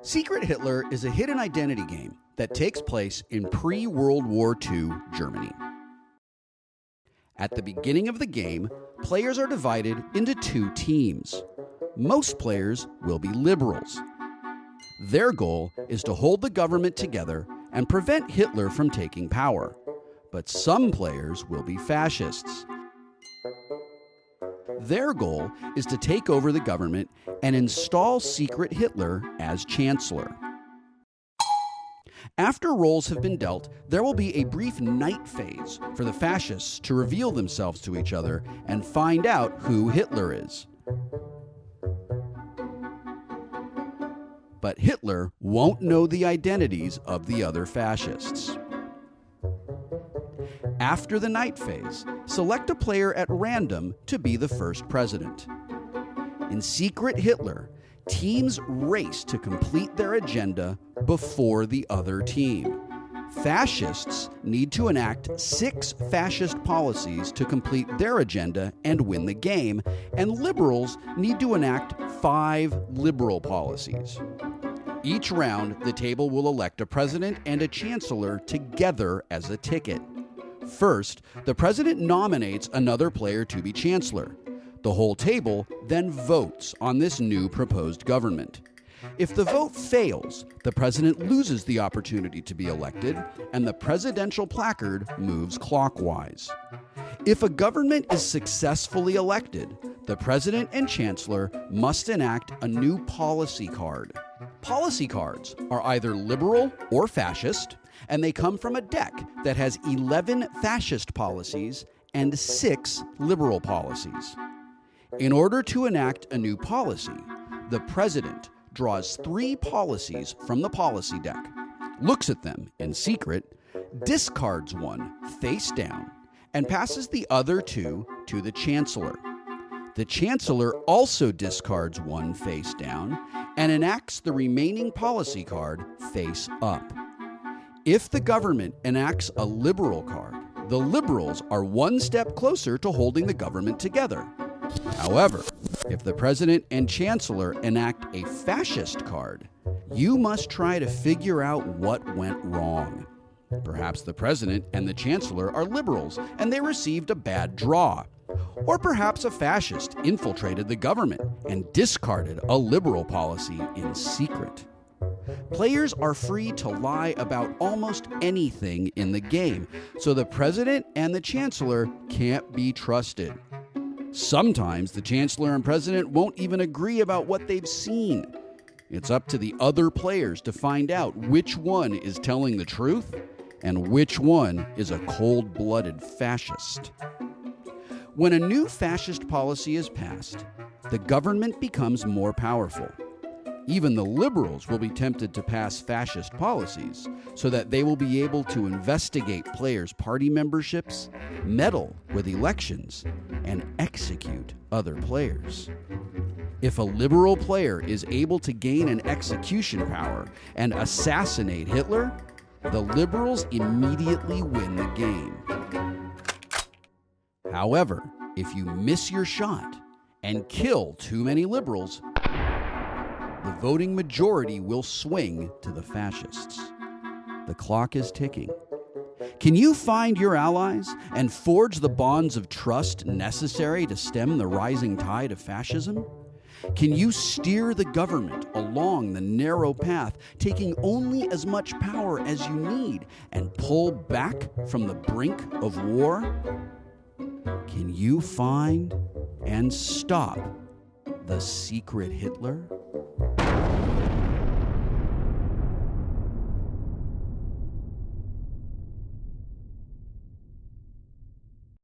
Secret Hitler is a hidden identity game that takes place in pre-World War II Germany. At the beginning of the game, players are divided into two teams. Most players will be liberals. Their goal is to hold the government together and prevent Hitler from taking power. But some players will be fascists. Their goal is to take over the government and install Secret Hitler as Chancellor. After roles have been dealt, there will be a brief night phase for the fascists to reveal themselves to each other and find out who Hitler is. But Hitler won't know the identities of the other fascists. After the night phase, select a player at random to be the first president. In Secret Hitler, teams race to complete their agenda before the other team. Fascists need to enact 6 fascist policies to complete their agenda and win the game, and liberals need to enact 5 liberal policies. Each round, the table will elect a president and a chancellor together as a ticket. First, the president nominates another player to be chancellor. The whole table then votes on this new proposed government. If the vote fails, the president loses the opportunity to be elected, and the presidential placard moves clockwise. If a government is successfully elected, the president and chancellor must enact a new policy card. Policy cards are either liberal or fascist, and they come from a deck that has 11 fascist policies and 6 liberal policies. In order to enact a new policy, the president draws 3 policies from the policy deck, looks at them in secret, discards one face down, and passes the other 2 to the chancellor. The chancellor also discards one face down and enacts the remaining policy card face up. If the government enacts a liberal card, the liberals are one step closer to holding the government together. However, if the president and chancellor enact a fascist card, you must try to figure out what went wrong. Perhaps the president and the chancellor are liberals and they received a bad draw. Or perhaps a fascist infiltrated the government and discarded a liberal policy in secret. Players are free to lie about almost anything in the game, so the president and the chancellor can't be trusted. Sometimes the chancellor and president won't even agree about what they've seen. It's up to the other players to find out which one is telling the truth and which one is a cold-blooded fascist. When a new fascist policy is passed, the government becomes more powerful. Even the liberals will be tempted to pass fascist policies so that they will be able to investigate players' party memberships, meddle with elections, and execute other players. If a liberal player is able to gain an execution power and assassinate Hitler, the liberals immediately win the game. However, if you miss your shot and kill too many liberals, the voting majority will swing to the fascists. The clock is ticking. Can you find your allies and forge the bonds of trust necessary to stem the rising tide of fascism? Can you steer the government along the narrow path, taking only as much power as you need, and pull back from the brink of war? Can you find and stop the Secret Hitler?